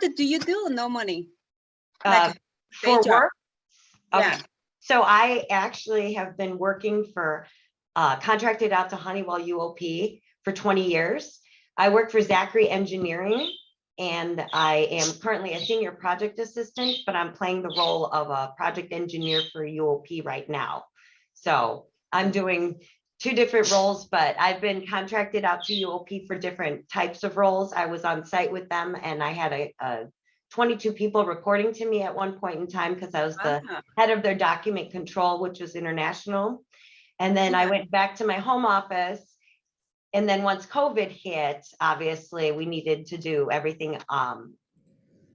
do you do normally? Like for work? Okay. Yeah. So I actually have been working for contracted out to Honeywell UOP for 20 years. I work for Zachary Engineering, and I am currently a senior project assistant, but I'm playing the role of a project engineer for UOP right now. So I'm doing two different roles, but I've been contracted out to UOP for different types of roles. I was on site with them, and I had a 22 people reporting to me at one point in time because I was the head of their document control, which was international. And then I went back to my home office. And then once COVID hit, obviously we needed to do everything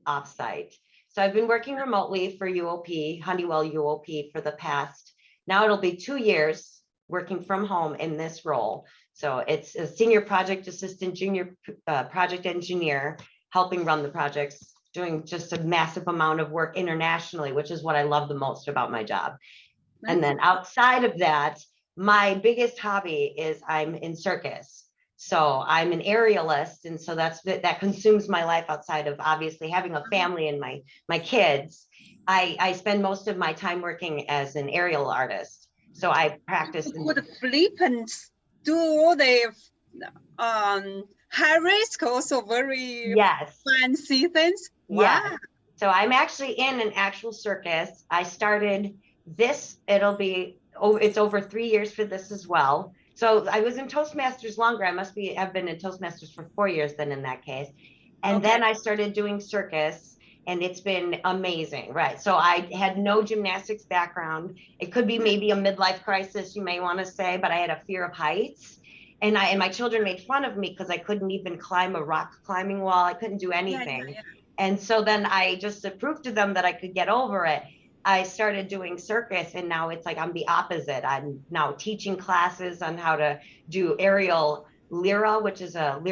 offsite. So I've been working remotely for UOP, Honeywell UOP, for the past, now it'll be 2 years working from home in this role. So it's a senior project assistant, junior project engineer, helping run the projects, doing just a massive amount of work internationally, which is what I love the most about my job. And then outside of that, my biggest hobby is I'm in circus. So I'm an aerialist. And so that consumes my life outside of obviously having a family and my kids. I spend most of my time working as an aerial artist. So I practice. You could flip and do all the high risk, also very fancy things. Wow. Yeah. So I'm actually in an actual circus. I started this, it's over 3 years for this as well. So I was in Toastmasters longer. I've been in Toastmasters for 4 years then in that case. And then I started doing circus, and it's been amazing, right? So I had no gymnastics background. It could be maybe a midlife crisis, you may want to say, but I had a fear of heights. And my children made fun of me because I couldn't even climb a rock climbing wall. I couldn't do anything. And so then I just proved to them that I could get over it. I started doing circus, and now it's like I'm the opposite. I'm now teaching classes on how to do aerial lyra, which is an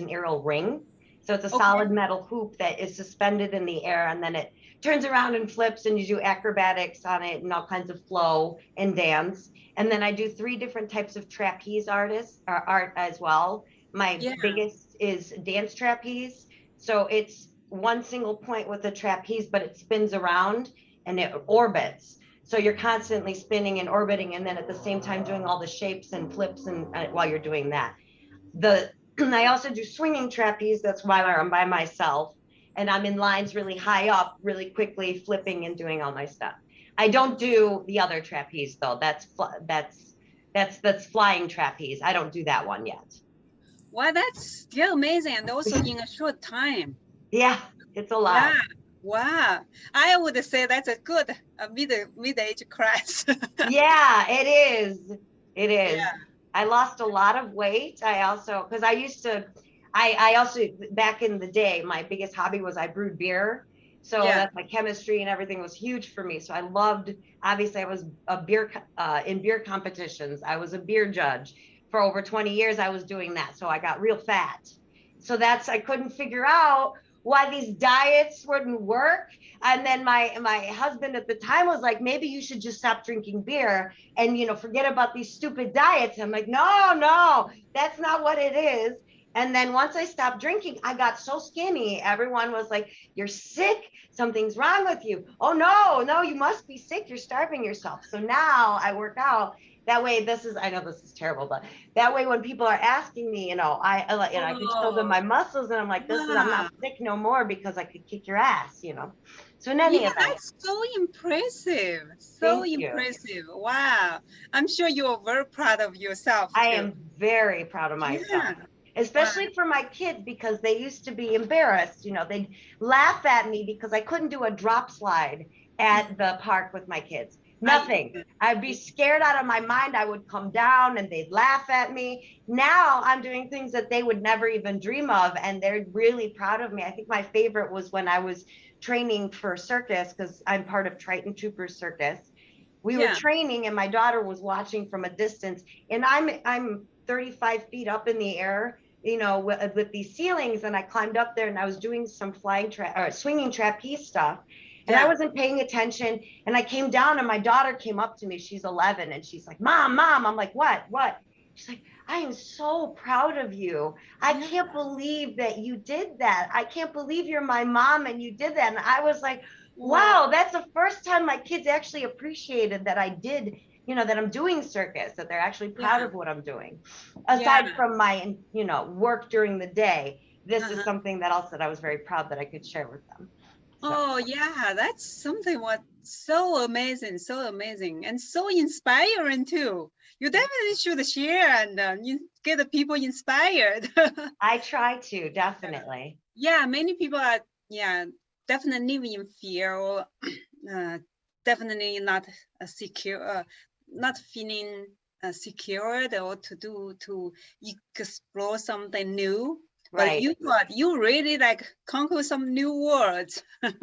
aerial ring. So it's a solid metal hoop that is suspended in the air, and then it turns around and flips, and you do acrobatics on it and all kinds of flow and dance. And then I do 3 different types of trapeze art as well. My biggest is dance trapeze. So it's one single point with a trapeze, but it spins around and it orbits. So you're constantly spinning and orbiting, and then at the same time doing all the shapes and flips and while you're doing that. I also do swinging trapeze. That's why I'm by myself, and I'm in lines really high up, really quickly flipping and doing all my stuff. I don't do the other trapeze though. That's flying trapeze. I don't do that one yet. Wow, that's still amazing, and also in a short time. Yeah, it's a lot. Yeah. Wow, I would say that's a good mid-age class. Yeah, it is. It is. Yeah. I lost a lot of weight. I also back in the day, my biggest hobby was I brewed beer. So that's my chemistry and everything was huge for me. So I loved, obviously I was in beer competitions. I was a beer judge for over 20 years. I was doing that. So I got real fat. So I couldn't figure out why these diets wouldn't work. And then my husband at the time was like, maybe you should just stop drinking beer and, forget about these stupid diets. I'm like, no, that's not what it is. And then once I stopped drinking, I got so skinny. Everyone was like, you're sick. Something's wrong with you. Oh, no, you must be sick. You're starving yourself. So now I work out. That way, I know this is terrible, but that way when people are asking me, I can show them my muscles, and I'm like, I'm not sick no more because I could kick your ass, So in any event. That's so impressive. So impressive. Wow. I'm sure you're very proud of yourself. I am very proud of myself. Especially for my kids, because they used to be embarrassed. They'd laugh at me because I couldn't do a drop slide at the park with my kids. Nothing. I'd be scared out of my mind. I would come down and they'd laugh at me. Now I'm doing things that they would never even dream of, and they're really proud of me. I think my favorite was when I was training for circus, because I'm part of Triton Troopers Circus. We were training, and my daughter was watching from a distance, and I'm 35 feet up in the air, with these ceilings, and I climbed up there and I was doing some swinging trapeze stuff. And I wasn't paying attention, and I came down, and my daughter came up to me. She's 11, and she's like, Mom. I'm like, what? She's like, I am so proud of you. I can't believe that you did that. I can't believe you're my mom and you did that. And I was like, wow, that's the first time my kids actually appreciated that I did, you know, that I'm doing circus, that they're actually proud of what I'm doing. Aside from my, you know, work during the day, this is something that else that I was very proud that I could share with them. So. Oh yeah, that's something what so amazing, and so inspiring too. You definitely should share and you get the people inspired. I try to, definitely. Yeah, many people are definitely living in fear or definitely not secure, not feeling secured or to explore something new. Right. But you really like conquer some new worlds.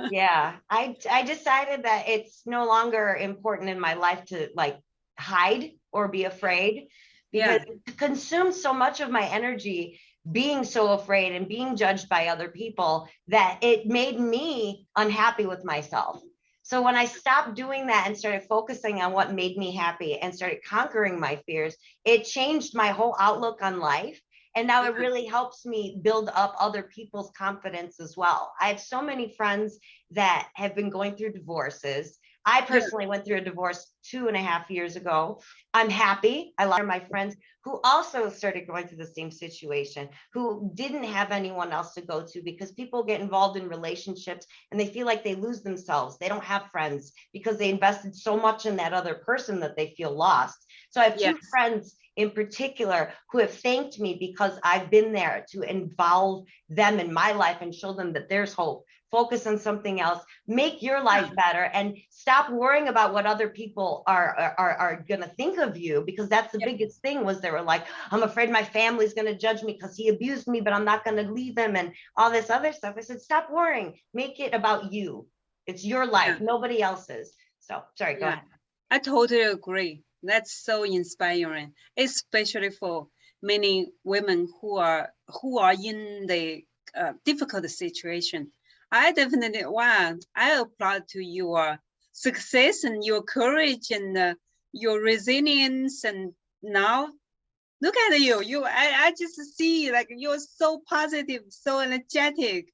Yeah, I decided that it's no longer important in my life to like hide or be afraid, because it consumes so much of my energy being so afraid and being judged by other people that it made me unhappy with myself. So when I stopped doing that and started focusing on what made me happy and started conquering my fears, it changed my whole outlook on life. And now it really helps me build up other people's confidence as well. I have so many friends that have been going through divorces. I personally went through a divorce 2.5 years ago. I'm happy. I love my friends who also started going through the same situation, who didn't have anyone else to go to, because people get involved in relationships and they feel like they lose themselves. They don't have friends because they invested so much in that other person that they feel lost. So I have two friends in particular who have thanked me because I've been there to involve them in my life and show them that there's hope. Focus on something else, make your life better, and stop worrying about what other people are going to think of you, because that's the biggest thing. Was they were like, I'm afraid my family's going to judge me because he abused me, but I'm not going to leave him, and all this other stuff. I said, stop worrying, make it about you. It's your life, nobody else's. So sorry, go ahead. I totally agree. That's so inspiring, especially for many women who are in the difficult situation. I definitely I applaud to your success and your courage and your resilience. And now look at you. I just see like you're so positive, so energetic,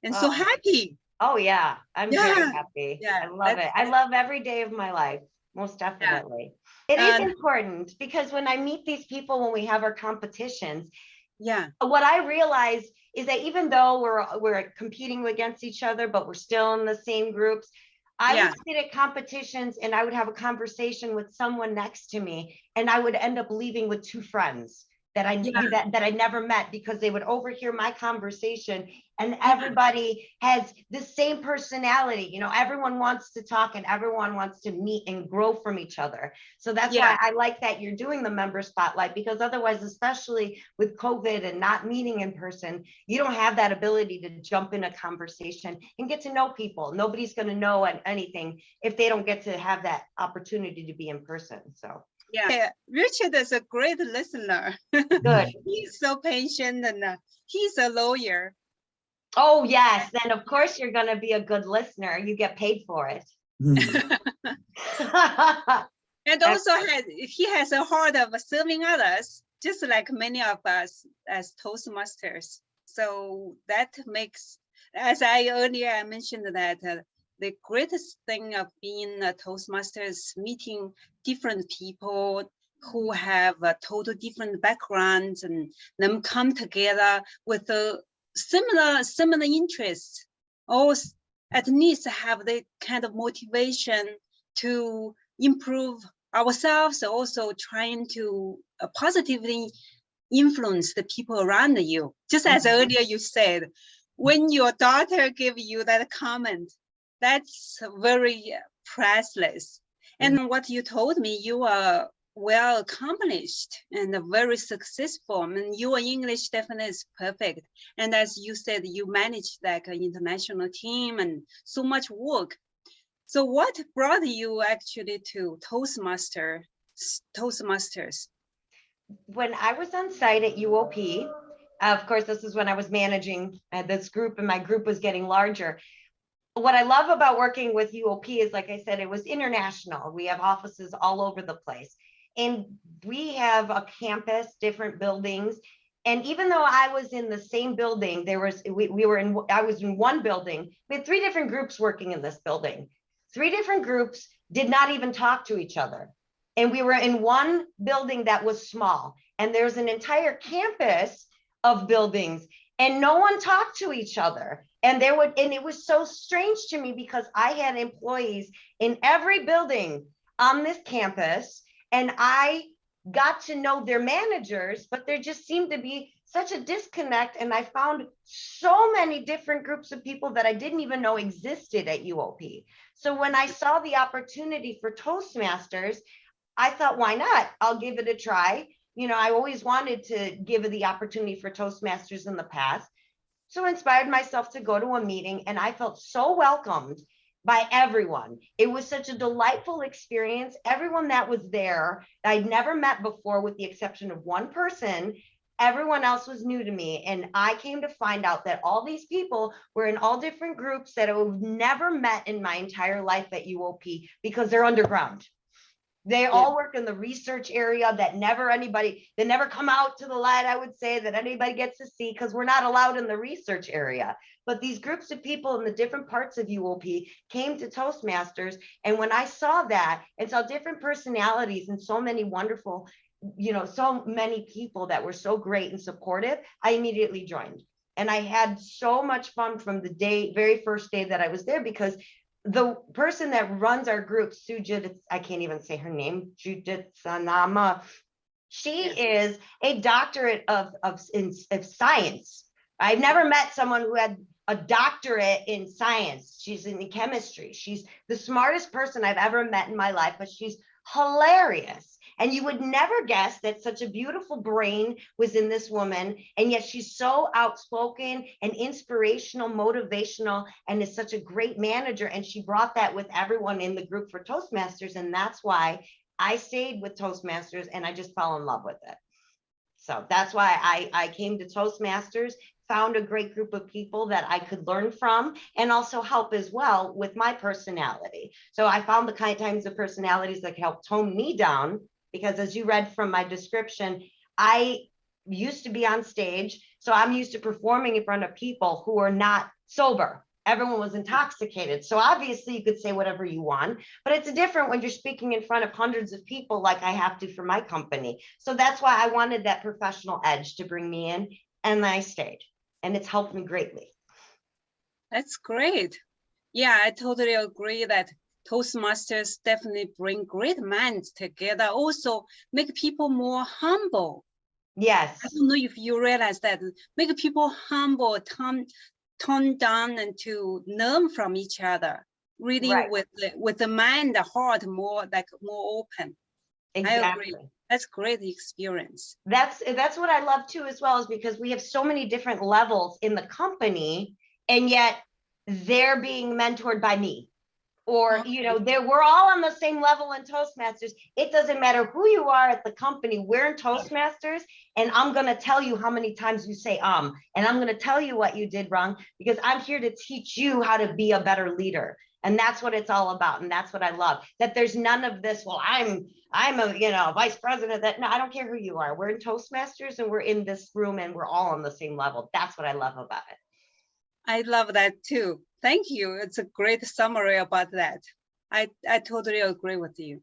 and so happy. Oh yeah, I'm very happy. I love it. I love every day of my life, most definitely. It is important, because when I meet these people, when we have our competitions, what I realize is that even though we're competing against each other, but we're still in the same groups, I would sit at competitions and I would have a conversation with someone next to me, and I would end up leaving with two friends that I never met, because they would overhear my conversation. And everybody has the same personality. You know, everyone wants to talk and everyone wants to meet and grow from each other. So that's why I like that you're doing the member spotlight, because otherwise, especially with COVID and not meeting in person, you don't have that ability to jump in a conversation and get to know people. Nobody's going to know anything if they don't get to have that opportunity to be in person. So Richard is a great listener. Good. He's so patient, and he's a lawyer. Oh yes, then of course you're going to be a good listener. You get paid for it. And also he has a heart of serving others, just like many of us as Toastmasters. So that makes, as I earlier mentioned, that the greatest thing of being a Toastmaster is meeting different people who have a total different backgrounds, and them come together with a similar interests, or at least have the kind of motivation to improve ourselves, also trying to positively influence the people around you. Just as earlier you said, when your daughter gave you that comment, that's very priceless. And what you told me, you are well accomplished and very successful, and your English definitely is perfect. And as you said, you managed like an international team and so much work. So what brought you actually to Toastmasters? When I was on site at UOP, of course, this is when I was managing this group, and my group was getting larger. What I love about working with UOP is, like I said, it was international. We have offices all over the place. And we have a campus, different buildings. And even though I was in the same building, I was in one building. We had 3 different groups working in this building. 3 different groups did not even talk to each other. And we were in one building that was small. And there's an entire campus of buildings and no one talked to each other. And it was so strange to me because I had employees in every building on this campus, and I got to know their managers, but there just seemed to be such a disconnect. And I found so many different groups of people that I didn't even know existed at UOP. So when I saw the opportunity for Toastmasters, I thought, why not? I'll give it a try. You know, I always wanted to give the opportunity for Toastmasters in the past. So I inspired myself to go to a meeting, and I felt so welcomed by everyone. It was such a delightful experience. Everyone that was there, I'd never met before, with the exception of one person. Everyone else was new to me. And I came to find out that all these people were in all different groups that I've never met in my entire life at UOP, because they're underground. They all work in the research area that never come out to the light, I would say, that anybody gets to see, because we're not allowed in the research area. But these groups of people in the different parts of UOP came to Toastmasters. And when I saw that and saw different personalities and so many wonderful, you know, so many people that were so great and supportive, I immediately joined. And I had so much fun from the very first day that I was there, because the person that runs our group, Sujit, I can't even say her name, Judith Sanama, she is a doctorate of science. I've never met someone who had a doctorate in science. She's in chemistry. She's the smartest person I've ever met in my life, but she's hilarious. And you would never guess that such a beautiful brain was in this woman. And yet she's so outspoken and inspirational, motivational, and is such a great manager. And she brought that with everyone in the group for Toastmasters. And that's why I stayed with Toastmasters, and I just fell in love with it. So that's why I came to Toastmasters, found a great group of people that I could learn from and also help as well with my personality. So I found the kinds of personalities that help tone me down, because as you read from my description, I used to be on stage. So I'm used to performing in front of people who are not sober. Everyone was intoxicated. So obviously you could say whatever you want, but it's different when you're speaking in front of hundreds of people like I have to for my company. So that's why I wanted that professional edge to bring me in, and I stayed, and it's helped me greatly. That's great. Yeah, I totally agree that Toastmasters definitely bring great minds together, also make people more humble. Yes. I don't know if you realize that, make people humble, tone down, and to learn from each other, really, right, with the mind, the heart more open. Exactly. I agree. That's great experience. That's what I love too, as well, is because we have so many different levels in the company, and yet they're being mentored by me. Or, you know, we're all on the same level in Toastmasters. It doesn't matter who you are at the company. We're in Toastmasters, and I'm going to tell you how many times you say and I'm going to tell you what you did wrong, because I'm here to teach you how to be a better leader. And that's what it's all about. And that's what I love, that there's none of this, well, I'm a vice president. That no, I don't care who you are. We're in Toastmasters, and we're in this room, and we're all on the same level. That's what I love about it. I love that too. Thank you. It's a great summary about that. I totally agree with you.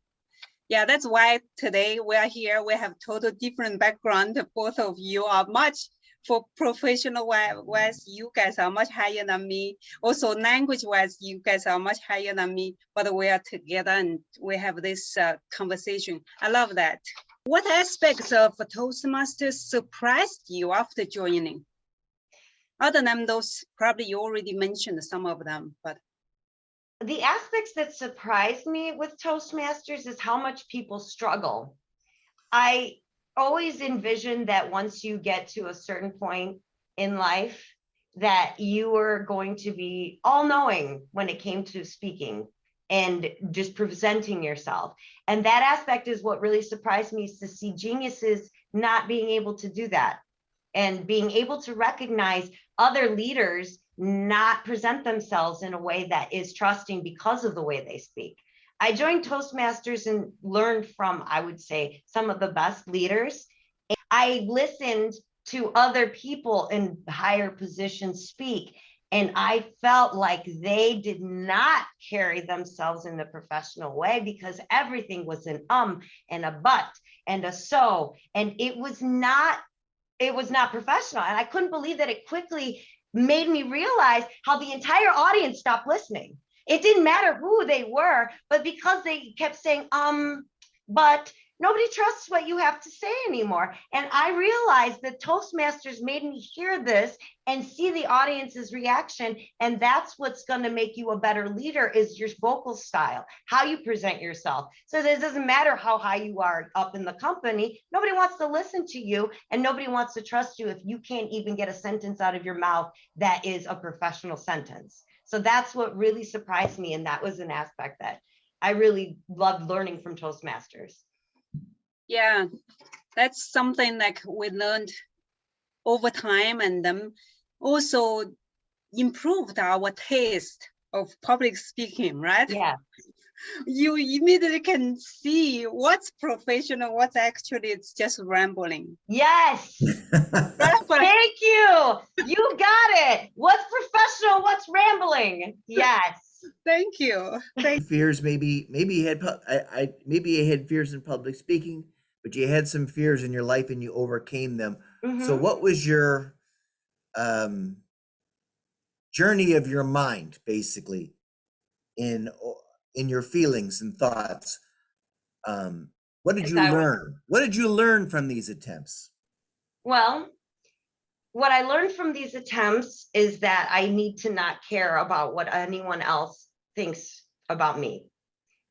Yeah, that's why today we are here. We have total different background. Both of you are much, for professional wise, you guys are much higher than me. Also language wise, you guys are much higher than me, but we are together and we have this conversation. I love that. What aspects of Toastmasters surprised you after joining? Other than those, probably you already mentioned some of them, but. The aspects that surprised me with Toastmasters is how much people struggle. I always envisioned that once you get to a certain point in life, that you are going to be all-knowing when it came to speaking and just presenting yourself. And that aspect is what really surprised me, is to see geniuses not being able to do that, and being able to recognize other leaders not present themselves in a way that is trusting because of the way they speak. I joined Toastmasters and learned from, I would say, some of the best leaders. I listened to other people in higher positions speak, and I felt like they did not carry themselves in the professional way because everything was an and a but and a so, and it was not professional. And I couldn't believe that it quickly made me realize how the entire audience stopped listening. It didn't matter who they were, but because they kept saying, but nobody trusts what you have to say anymore. And I realized that Toastmasters made me hear this and see the audience's reaction. And that's what's going to make you a better leader, is your vocal style, how you present yourself. So it doesn't matter how high you are up in the company. Nobody wants to listen to you, and nobody wants to trust you if you can't even get a sentence out of your mouth that is a professional sentence. So that's what really surprised me. And that was an aspect that I really loved learning from Toastmasters. Yeah, that's something like we learned over time, and also improved our taste of public speaking, right? Yeah. You immediately can see what's professional, what's actually it's just rambling. Yes. Thank you. You got it. What's professional? What's rambling? Yes. Thank you. Fears, maybe you had maybe you had fears in public speaking, but you had some fears in your life and you overcame them. So what was your journey of your mind, basically, in your feelings and thoughts? What did you learn? What did you learn from these attempts? Well, what I learned from these attempts is that I need to not care about what anyone else thinks about me.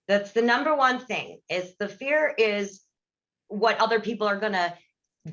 That's the number one thing. Is the fear is what other people are going to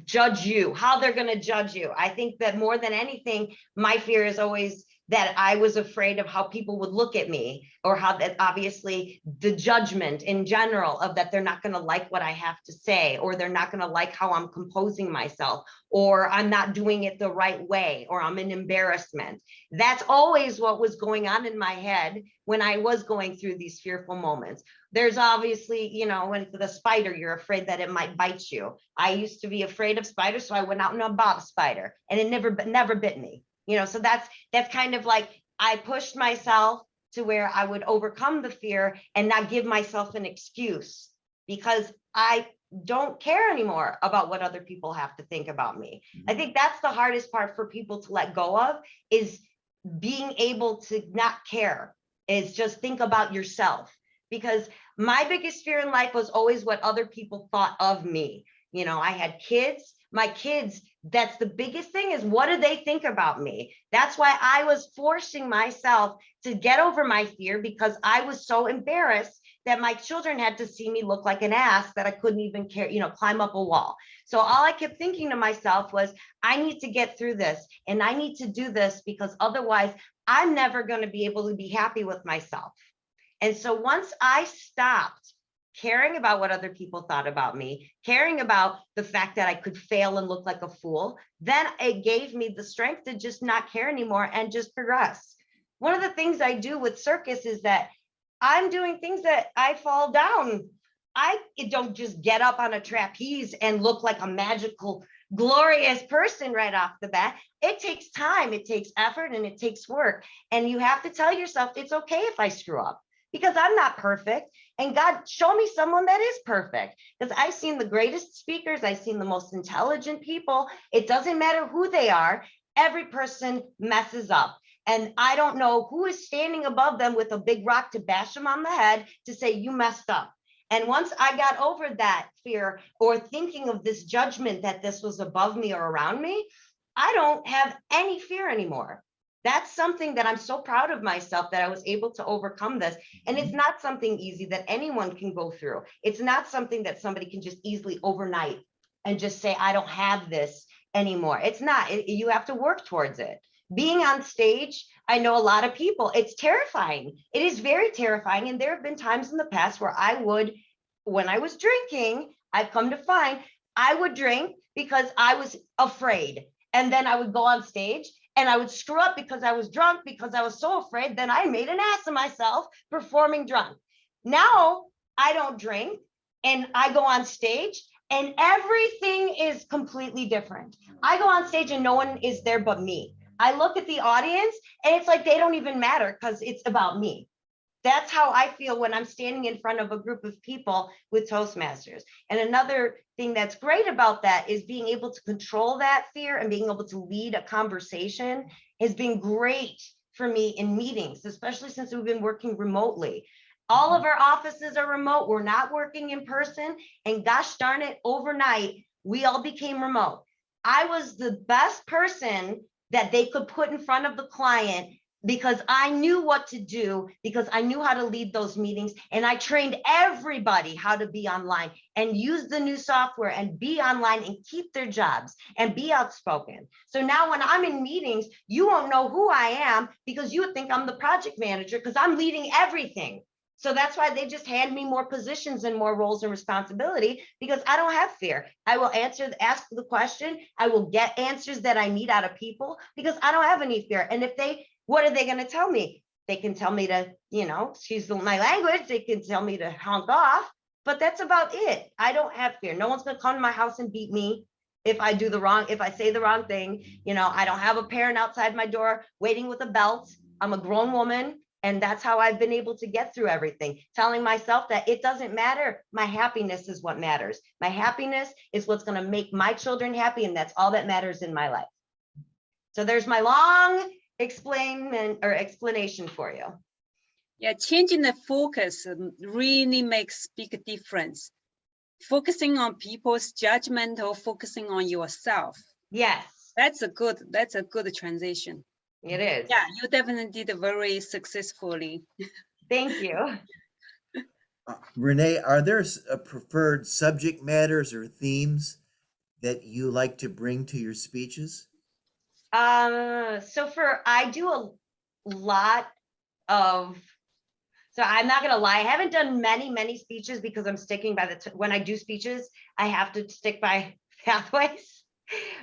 judge you, how they're going to judge you. I think that more than anything, my fear is always that I was afraid of how people would look at me, or how that obviously the judgment in general of that they're not going to like what I have to say, or they're not going to like how I'm composing myself, or I'm not doing it the right way, or I'm an embarrassment. That's always what was going on in my head when I was going through these fearful moments. There's obviously, you know, when the spider, you're afraid that it might bite you. I used to be afraid of spiders, so I went out and I bought a spider, and it never bit me. You know, so that's kind of like, I pushed myself to where I would overcome the fear and not give myself an excuse, because I don't care anymore about what other people have to think about me. I think that's the hardest part for people to let go of, is being able to not care, is just think about yourself. Because my biggest fear in life was always what other people thought of me. You know, I had kids. My kids, that's the biggest thing, is what do they think about me? That's why I was forcing myself to get over my fear, because I was so embarrassed that my children had to see me look like an ass that I couldn't even care, you know, climb up a wall. So all I kept thinking to myself was, I need to get through this, and I need to do this, because otherwise I'm never going to be able to be happy with myself. And so once I stopped caring about what other people thought about me, caring about the fact that I could fail and look like a fool, then it gave me the strength to just not care anymore and just progress. One of the things I do with circus is that I'm doing things that I fall down. I don't just get up on a trapeze and look like a magical, glorious person right off the bat. It takes time, it takes effort, and it takes work. And you have to tell yourself, it's okay if I screw up, because I'm not perfect. And God, show me someone that is perfect, because I've seen the greatest speakers. I've seen the most intelligent people. It doesn't matter who they are. Every person messes up. And I don't know who is standing above them with a big rock to bash them on the head to say, you messed up. And once I got over that fear, or thinking of this judgment that this was above me or around me, I don't have any fear anymore. That's something that I'm so proud of myself, that I was able to overcome this. And it's not something easy that anyone can go through. It's not something that somebody can just easily overnight and just say, I don't have this anymore. It's not. You have to work towards it. Being on stage, I know a lot of people, it's terrifying. It is very terrifying. And there have been times in the past where I would, when I was drinking, I've come to find I would drink because I was afraid. And then I would go on stage and I would screw up because I was drunk, because I was so afraid. Then I made an ass of myself performing drunk. Now I don't drink and I go on stage and everything is completely different. I go on stage and no one is there but me. I look at the audience and it's like they don't even matter because it's about me. That's how I feel when I'm standing in front of a group of people with Toastmasters. And another thing that's great about that is being able to control that fear and being able to lead a conversation has been great for me in meetings, especially since we've been working remotely. All of our offices are remote. We're not working in person. And gosh darn it, overnight, we all became remote. I was the best person that they could put in front of the client because I knew what to do, because I knew how to lead those meetings. And I trained everybody how to be online and use the new software and be online and keep their jobs and be outspoken. So now when I'm in meetings, you won't know who I am because you would think I'm the project manager because I'm leading everything. So that's why they just hand me more positions and more roles and responsibility because I don't have fear. I will ask the question. I will get answers that I need out of people because I don't have any fear. And if what are they going to tell me? They can tell me to, excuse my language. They can tell me to honk off, but that's about it. I don't have fear. No one's going to come to my house and beat me if I say the wrong thing. I don't have a parent outside my door waiting with a belt. I'm a grown woman. And that's how I've been able to get through everything, telling myself that it doesn't matter. My happiness is what matters. My happiness is what's going to make my children happy. And that's all that matters in my life. So there's my long explanation for you. Yeah, changing the focus really makes big difference. Focusing on people's judgment or focusing on yourself. Yes. That's a good transition. It is. Yeah, you definitely did it very successfully. Thank you. Renee, are there preferred subject matters or themes that you like to bring to your speeches? I do a lot of, so I'm not going to lie. I haven't done many speeches because I'm sticking by when I do speeches, I have to stick by pathways.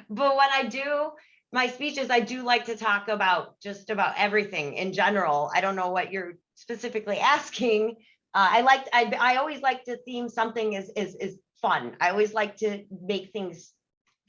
But when I do my speeches, I do like to talk about just about everything in general. I don't know what you're specifically asking. I always like to theme something is fun. I always like to make things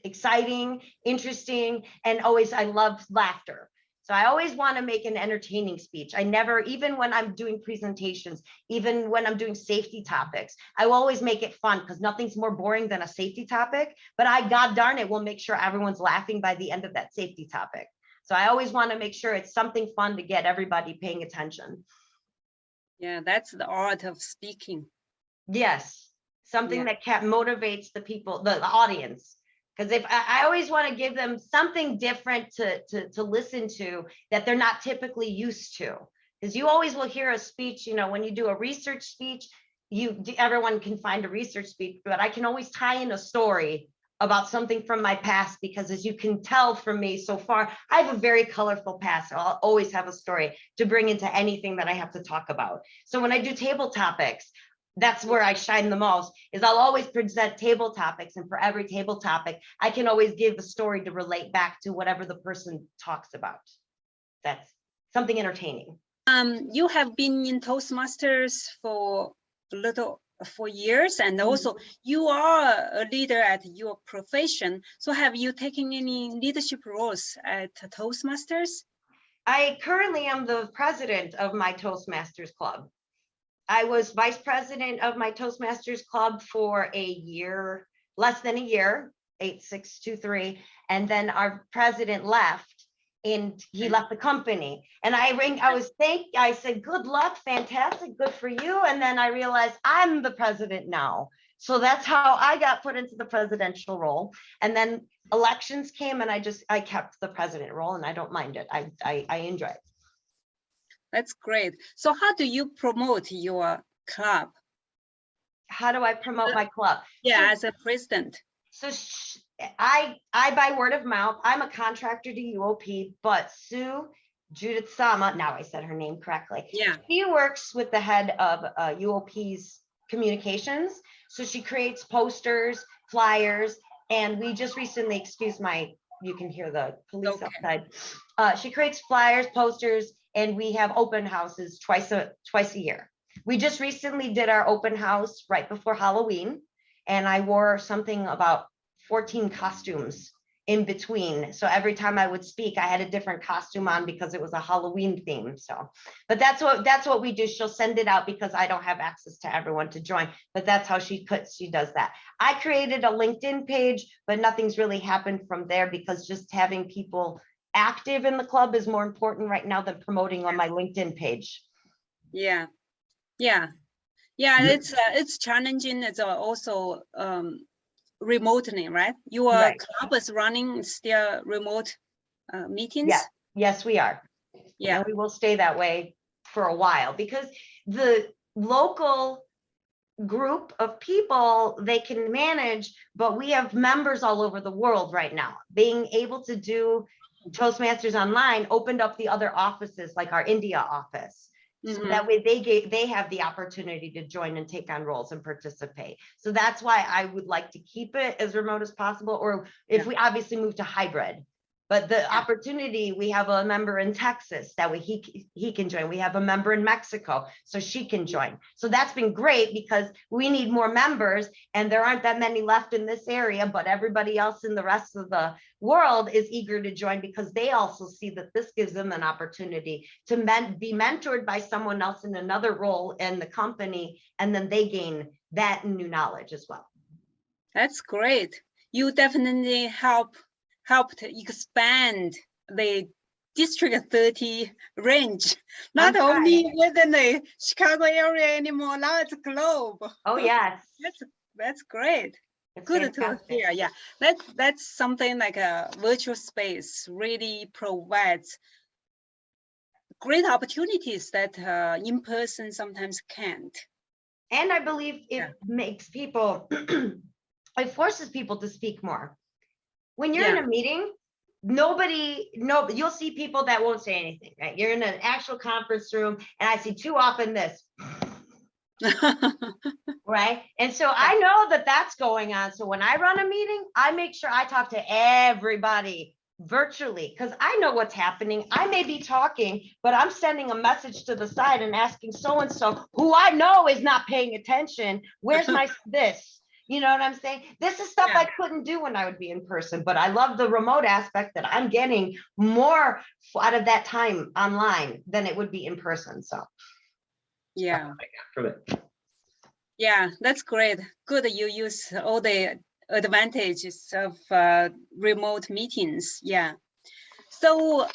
exciting, interesting, and I love laughter. So I always want to make an entertaining speech. I never, even when I'm doing presentations, even when I'm doing safety topics, I will always make it fun because nothing's more boring than a safety topic, but God darn it, will make sure everyone's laughing by the end of that safety topic. So I always want to make sure it's something fun to get everybody paying attention. Yeah, that's the art of speaking. Yes, something that motivates the people, the audience. Because if I always want to give them something different to listen to that they're not typically used to. Because you always will hear a speech, when you do a research speech, everyone can find a research speech, but I can always tie in a story about something from my past, because as you can tell from me so far, I have a very colorful past. So I'll always have a story to bring into anything that I have to talk about. So when I do table topics, that's where I shine the most, is I'll always present table topics. And for every table topic, I can always give a story to relate back to whatever the person talks about. That's something entertaining. You have been in Toastmasters for 4 years, and also you are a leader at your profession. So have you taken any leadership roles at Toastmasters? I currently am the president of my Toastmasters club. I was vice president of my Toastmasters club for a year, less than a year, 8623. And then our president left and he left the company. And I said, good luck, fantastic, good for you. And then I realized I'm the president now. So that's how I got put into the presidential role. And then elections came and I kept the president role, and I don't mind it. I enjoy it. That's great. So how do you promote your club? How do I promote my club? Yeah, as a president. So I by word of mouth. I'm a contractor to UOP, but Judith Sama, now I said her name correctly. Yeah. She works with the head of UOP's communications. So she creates posters, flyers, and we just recently, you can hear the police outside. She creates flyers, posters, and we have open houses twice a year. We just recently did our open house right before Halloween, and I wore something about 14 costumes in between. So every time I would speak, I had a different costume on because it was a Halloween theme. So, but that's what we do. She'll send it out because I don't have access to everyone to join, but that's how she does that. I created a LinkedIn page, but nothing's really happened from there because just having people active in the club is more important right now than promoting on my LinkedIn page. Yeah. It's challenging. It's also remotely, right? Your Right. club is running still remote meetings. Yeah. Yes, we are. Yeah. And we will stay that way for a while because the local group of people they can manage, but we have members all over the world right now. Being able to do Toastmasters online opened up the other offices, like our India office. So that way they have the opportunity to join and take on roles and participate. So that's why I would like to keep it as remote as possible, or if we obviously move to hybrid. But the opportunity, we have a member in Texas, that way he can join. We have a member in Mexico, so she can join. So that's been great because we need more members and there aren't that many left in this area, but everybody else in the rest of the world is eager to join because they also see that this gives them an opportunity to be mentored by someone else in another role in the company, and then they gain that new knowledge as well. That's great. You definitely helped expand the District 30 range, not only within the Chicago area anymore. Now it's globe. Oh yes, that's great. it's Good fantastic. to hear. Yeah, that's something like a virtual space really provides great opportunities that in person sometimes can't. And I believe it makes people, it forces people to speak more. When you're in a meeting, you'll see people that won't say anything, right? You're in an actual conference room and I see too often this, right? And so I know that that's going on. So when I run a meeting, I make sure I talk to everybody virtually because I know what's happening. I may be talking, but I'm sending a message to the side and asking so-and-so who I know is not paying attention. Where's my this? You know what I'm saying? This is stuff I couldn't do when I would be in person, but I love the remote aspect that I'm getting more out of that time online than it would be in person. So yeah, that's great. Good, you use all the advantages of remote meetings. Yeah. So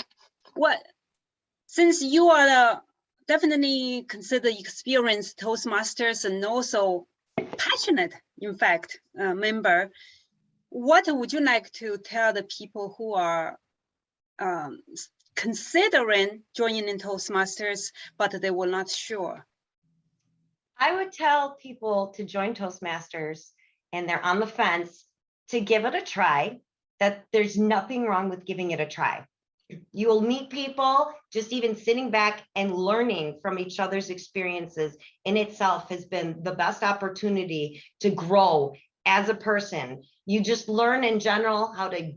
since you are definitely consider experienced Toastmasters and also passionate, in fact, member, what would you like to tell the people who are considering joining in Toastmasters, but they were not sure? I would tell people to join Toastmasters and they're on the fence to give it a try, that there's nothing wrong with giving it a try. You will meet people, just even sitting back and learning from each other's experiences in itself has been the best opportunity to grow as a person. You just learn in general how to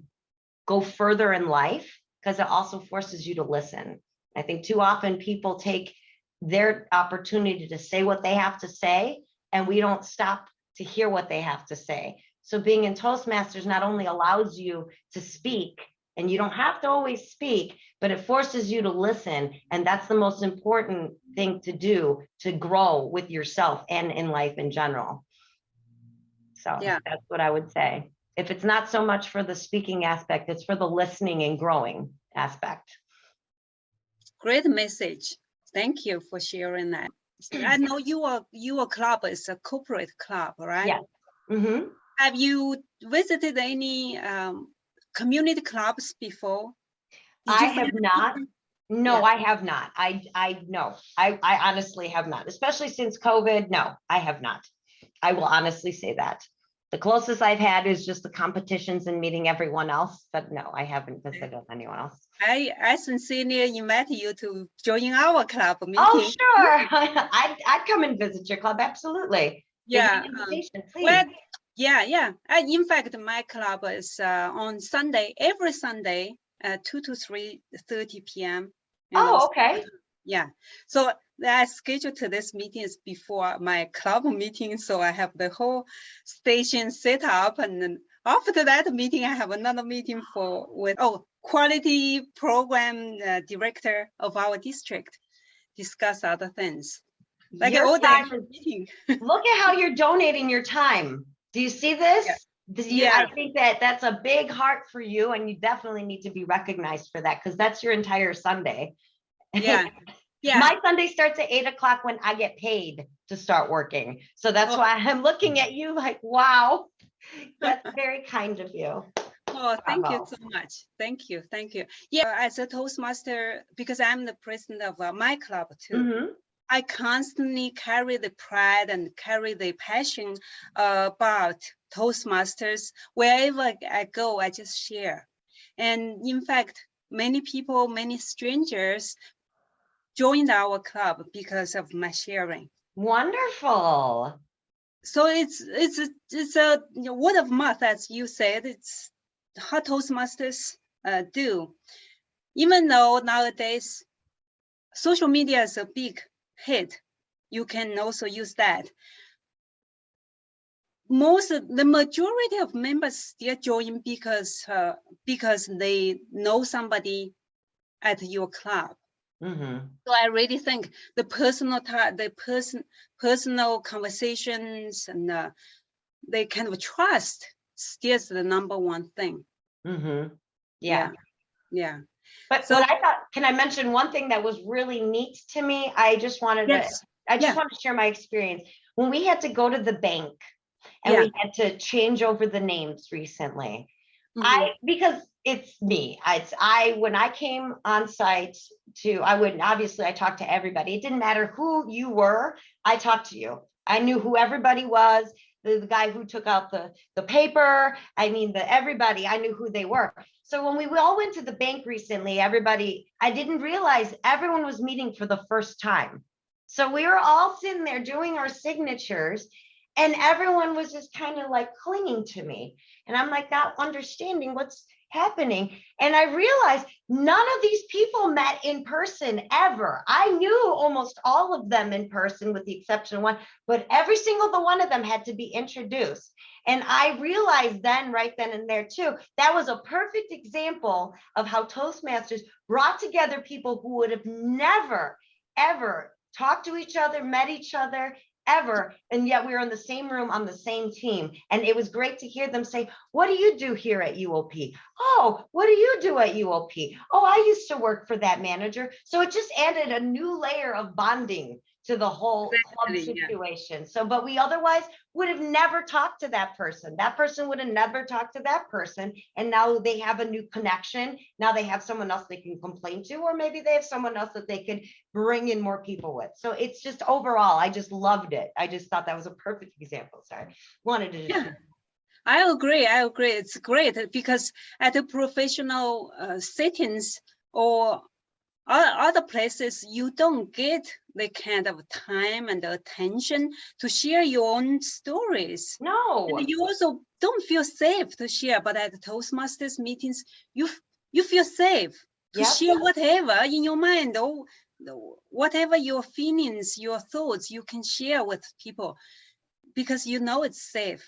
go further in life because it also forces you to listen. I think too often people take their opportunity to say what they have to say and we don't stop to hear what they have to say. So being in Toastmasters not only allows you to speak, and you don't have to always speak, but it forces you to listen. And that's the most important thing to do to grow with yourself and in life in general. So that's what I would say. If it's not so much for the speaking aspect, it's for the listening and growing aspect. Great message. Thank you for sharing that. I know your club is a corporate club, right? Yeah. Mm-hmm. Have you visited any community clubs before? I have not. No, I have not. I honestly have not, especially since COVID. No, I have not. I will honestly say that. The closest I've had is just the competitions and meeting everyone else, but no, I haven't visited anyone else. I sincerely invite you to join our club meeting. Oh, sure. I'd come and visit your club. Absolutely. Yeah. Please. Well, yeah. In fact, my club is on Sunday, every Sunday, 2 to 3:30 p.m. Oh, okay. Yeah. So I scheduled this meetings before my club meeting, so I have the whole station set up, and then after that meeting, I have another meeting with quality program director of our district, discuss other things. Like Your all day time is- meeting. Look at how you're donating your time. Do you see this? Yeah. I think that's a big heart for you, and you definitely need to be recognized for that, because that's your entire Sunday. Yeah. Yeah. My Sunday starts at 8 o'clock when I get paid to start working. So that's why I'm looking at you like, wow, that's very kind of you. Oh, thank Bravo. you so much. Thank you. Thank you. Yeah, as a Toastmaster, because I'm the president of my club too, Mhm. I constantly carry the pride and carry the passion about Toastmasters. Wherever I go, I just share. And in fact, many people, many strangers joined our club because of my sharing. Wonderful. So it's a word of mouth, as you said. It's how Toastmasters do. Even though nowadays social media is a big hit, you can also use that. The majority of members still join because they know somebody at your club. Mhm. So I really think the personal conversations and they kind of trust still is the number one thing. Mhm. Yeah. Yeah. But So what I thought, can I mention one thing that was really neat to me? I just wanted yes. to share my experience. When we had to go to the bank and Yeah. we had to change over the names recently, Mhm. because it's me. When I came on site I talked to everybody. It didn't matter who you were, I talked to you. I knew who everybody was, the guy who took out the paper. I mean, everybody, I knew who they were. So when we all went to the bank recently, I didn't realize everyone was meeting for the first time. So we were all sitting there doing our signatures, and everyone was just kind of like clinging to me. And I'm like not understanding what's happening. And I realized none of these people met in person ever. I knew almost all of them in person with the exception of one, but every single one of them had to be introduced. And I realized right then and there too, that was a perfect example of how Toastmasters brought together people who would have never, ever talked to each other, met each other, ever, and yet we were in the same room on the same team. And it was great to hear them say, what do you do here at UOP? Oh, what do you do at UOP? Oh, I used to work for that manager. So it just added a new layer of bonding to the whole club situation. Yeah. So, but we otherwise would have never talked to that person. That person would have never talked to that person. And now they have a new connection. Now they have someone else they can complain to, or maybe they have someone else that they could bring in more people with. So it's just overall, I just loved it. I just thought that was a perfect example. Sorry, wanted to just share. I agree. It's great because at the professional settings or other places, you don't get the kind of time and attention to share your own stories. No. And you also don't feel safe to share, but at the Toastmasters meetings, you feel safe to share whatever in your mind or whatever your feelings, your thoughts, you can share with people because you know it's safe.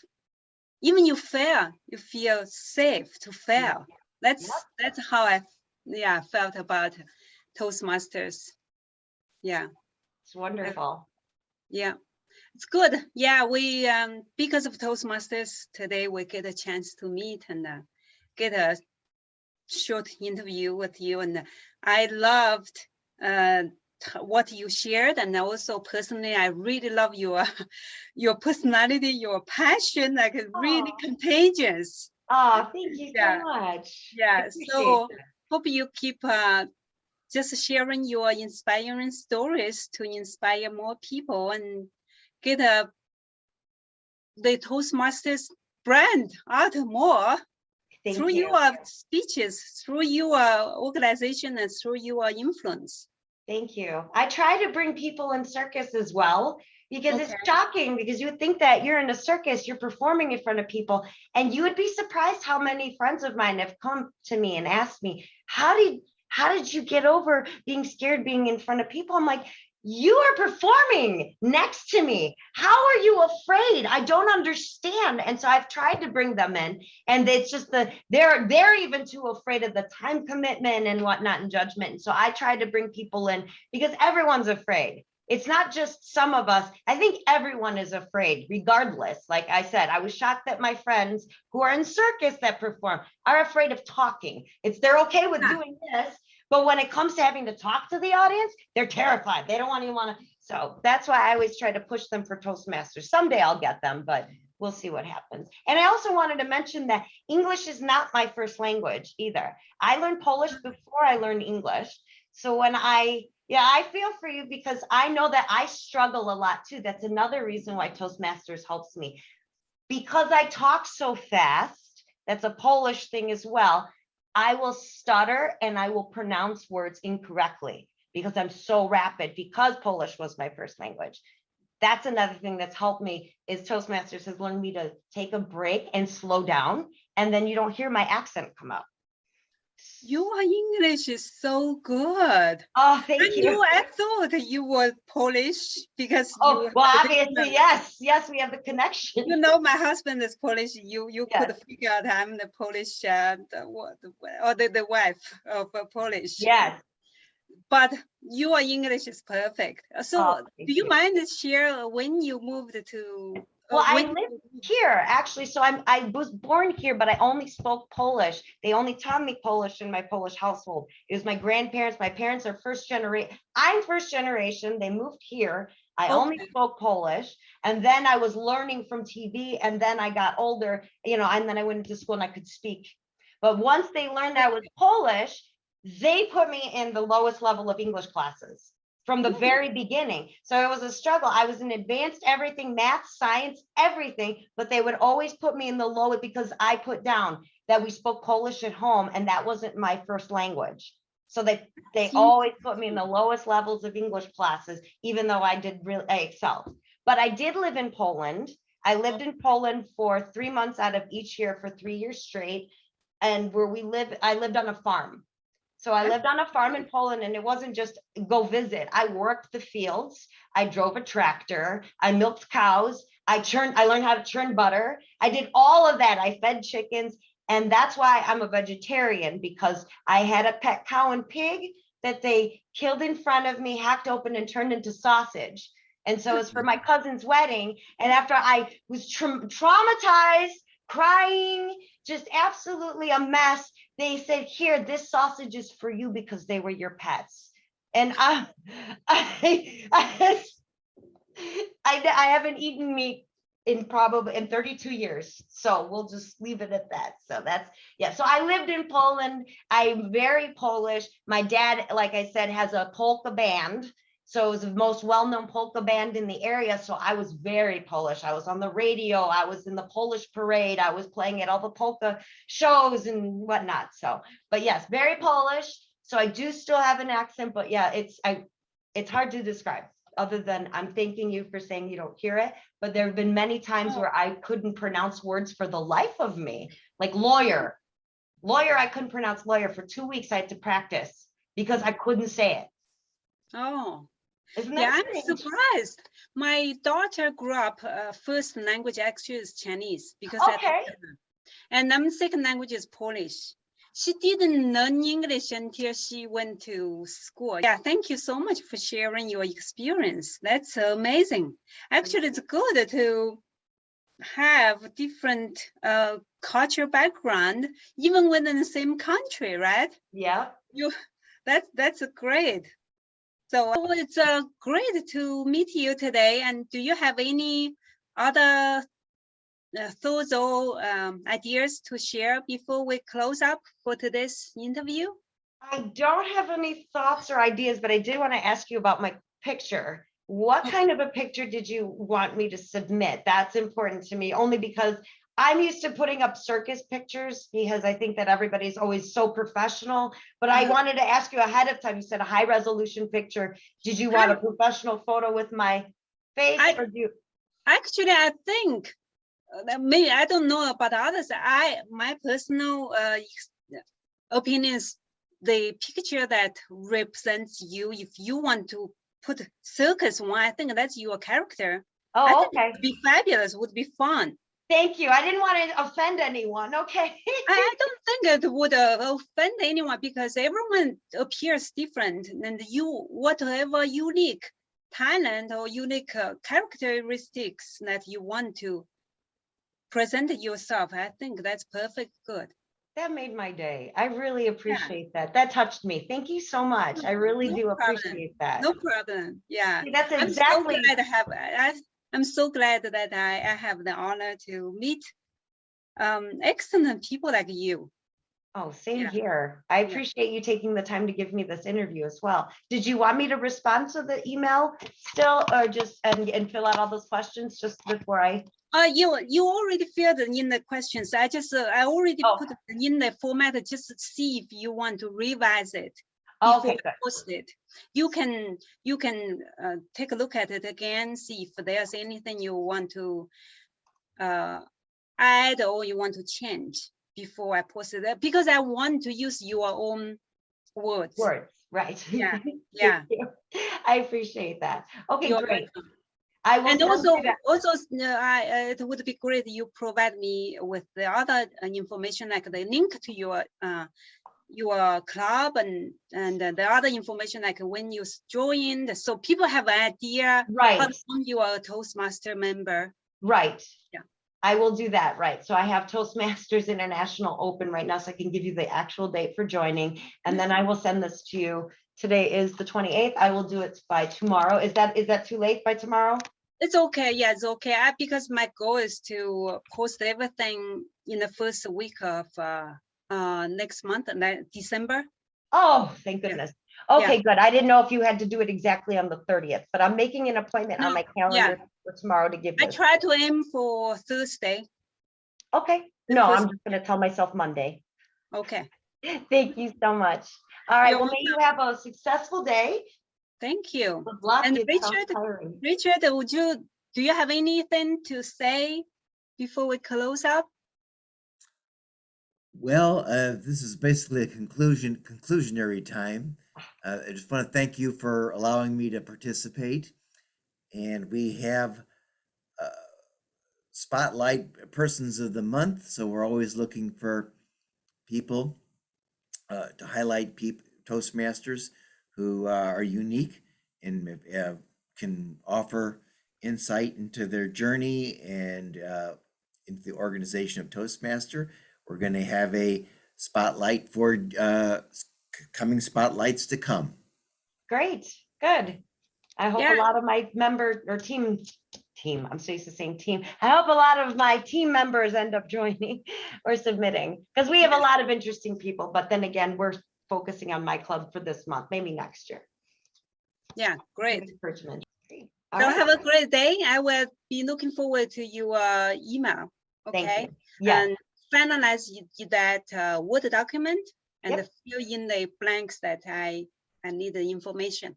Even you fail, you feel safe to fail. That's how I felt about Toastmasters. Yeah, it's wonderful. Yeah, it's good. Yeah, we because of Toastmasters today we get a chance to meet and get a short interview with you, and I loved what you shared, and also personally I really love your personality, your passion, like really contagious. Oh, thank you so much. Yeah, so hope you keep just sharing your inspiring stories to inspire more people and get the Toastmasters brand out more. Through your speeches, through your organization, and through your influence. Thank you. I try to bring people in circus as well, because it's shocking, because you would think that you're in a circus, you're performing in front of people, and you would be surprised how many friends of mine have come to me and asked me, how did you get over being scared being in front of people? I'm like, you are performing next to me. How are you afraid? I don't understand. And so I've tried to bring them in, and it's just they're even too afraid of the time commitment and whatnot and judgment. And so I tried to bring people in because everyone's afraid. It's not just some of us. I think everyone is afraid, regardless. Like I said, I was shocked that my friends who are in circus that perform are afraid of talking. They're okay with doing this, but when it comes to having to talk to the audience, they're terrified. They don't even want to. So that's why I always try to push them for Toastmasters. Someday I'll get them, but we'll see what happens. And I also wanted to mention that English is not my first language either. I learned Polish before I learned English. So when I feel for you because I know that I struggle a lot too. That's another reason why Toastmasters helps me. Because I talk so fast, that's a Polish thing as well. I will stutter and I will pronounce words incorrectly because I'm so rapid, because Polish was my first language. That's another thing that's helped me is Toastmasters has learned me to take a break and slow down, and then you don't hear my accent come out. Your English is so good. Oh, thank you. I thought you were Polish because well, obviously, yes, we have the connection. You know, my husband is Polish. You could figure out I'm the Polish, the wife of a Polish. Yes. But your English is perfect. So, do you mind to share when you moved to? Well, I lived here actually. So I was born here, but I only spoke Polish. They only taught me Polish in my Polish household. It was my grandparents. My parents are first generation. I'm first generation. They moved here. I only spoke Polish. And then I was learning from TV. And then I got older, and then I went into school and I could speak. But once they learned I was Polish, they put me in the lowest level of English classes from the very beginning. So it was a struggle. I was in advanced everything, math, science, everything, but they would always put me in the lowest because I put down that we spoke Polish at home and that wasn't my first language. So they always put me in the lowest levels of English classes, even though I excelled. But I did live in Poland. I lived in Poland for 3 months out of each year for 3 years straight. And I lived on a farm. So I lived on a farm in Poland, and it wasn't just go visit. I worked the fields. I drove a tractor. I milked cows. I learned how to churn butter. I did all of that. I fed chickens. And that's why I'm a vegetarian, because I had a pet cow and pig that they killed in front of me, hacked open and turned into sausage. And so it was for my cousin's wedding. And after I was traumatized, crying, just absolutely a mess, they said, here, this sausage is for you because they were your pets. And I haven't eaten meat in 32 years. So we'll just leave it at that. So so I lived in Poland. I'm very Polish. My dad, like I said, has a polka band. So it was the most well-known polka band in the area. So I was very Polish. I was on the radio. I was in the Polish parade. I was playing at all the polka shows and whatnot. So, but yes, very Polish. So I do still have an accent, but yeah, it's hard to describe, other than I'm thanking you for saying you don't hear it. But there have been many times where I couldn't pronounce words for the life of me, like lawyer. I couldn't pronounce lawyer for 2 weeks. I had to practice because I couldn't say it. Oh. Yeah, I'm surprised. My daughter grew up, first language actually is Chinese, because and second language is Polish. She didn't learn English until she went to school. Yeah, thank you so much for sharing your experience. That's amazing. Actually, it's good to have different cultural background, even within the same country, right? Yeah. That's great. So it's great to meet you today. And do you have any other thoughts or ideas to share before we close up for today's interview? I don't have any thoughts or ideas, but I did want to ask you about my picture. What kind of a picture did you want me to submit? That's important to me, only because I'm used to putting up circus pictures, because I think that everybody's always so professional, but I wanted to ask you ahead of time. You said a high resolution picture. Did you want a professional photo with my face? Actually, I think, maybe I don't know about others. My personal opinion is the picture that represents you. If you want to put circus one. I think that's your character. I Oh, think okay. it would be fabulous, would be fun. Thank you. I didn't want to offend anyone. Okay. I don't think it would offend anyone because everyone appears different, and you, whatever unique talent or unique characteristics that you want to present yourself, I think that's perfect. Good. That made my day. I really appreciate that. That touched me. Thank you so much. I really No do problem. appreciate that. No problem. Yeah. See, that's I'm exactly. so glad to have. I'm so glad that I have the honor to meet excellent people like you. Oh, same Yeah. here. I appreciate you taking the time to give me this interview as well. Did you want me to respond to the email still, or just and fill out all those questions just before I? You already filled in the questions. I already put it in the format just to see if you want to revise it before Okay, I post it. You can take a look at it again, see if there's anything you want to add or you want to change before I post it, because I want to use your own words. Words, right. Yeah, yeah. I appreciate that. Okay, You're great. welcome. I will. And also, it would be great you provide me with the other information, like the link to your club and the other information, like when you joined, so people have an idea Right. how long you are a Toastmaster member. Right. Yeah. I will do that. Right. So I have Toastmasters International open right now, so I can give you the actual date for joining, and then I will send this to you. Today is the 28th. I will do it by tomorrow. Is that too late by tomorrow? It's okay. Yeah, it's okay. Because my goal is to post everything in the first week of next month, December. Oh, thank goodness. Yeah. Okay, good. I didn't know if you had to do it exactly on the 30th, but I'm making an appointment on my calendar for tomorrow to give this. I try to aim for Thursday. Okay. No, I'm just going to tell myself Monday. Okay. Thank you so much. All right. You're Well, may you have a successful day. Thank you. Good luck. And Richard, do you have anything to say before we close up? Well, this is basically a conclusionary time. I just want to thank you for allowing me to participate. And we have Spotlight Persons of the Month, so we're always looking for people to highlight Toastmasters who are unique and can offer insight into their journey and into the organization of Toastmaster. We're going to have a spotlight for coming spotlights to come. Great, good. I hope a lot of my member or team, I'm so used to saying team. I hope a lot of my team members end up joining or submitting, because we have a lot of interesting people, but then again, we're focusing on my club for this month, maybe next year. Yeah, great. Encouragement. So have a great day. I will be looking forward to your email. Okay. Thank you. Yeah. And finalize that Word document and fill in the blanks that I need the information.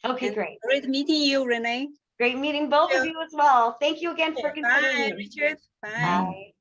Okay, and great. Great meeting you, Renee. Great meeting both of you as well. Thank you again for considering Bye, me. Richard. Bye. Bye.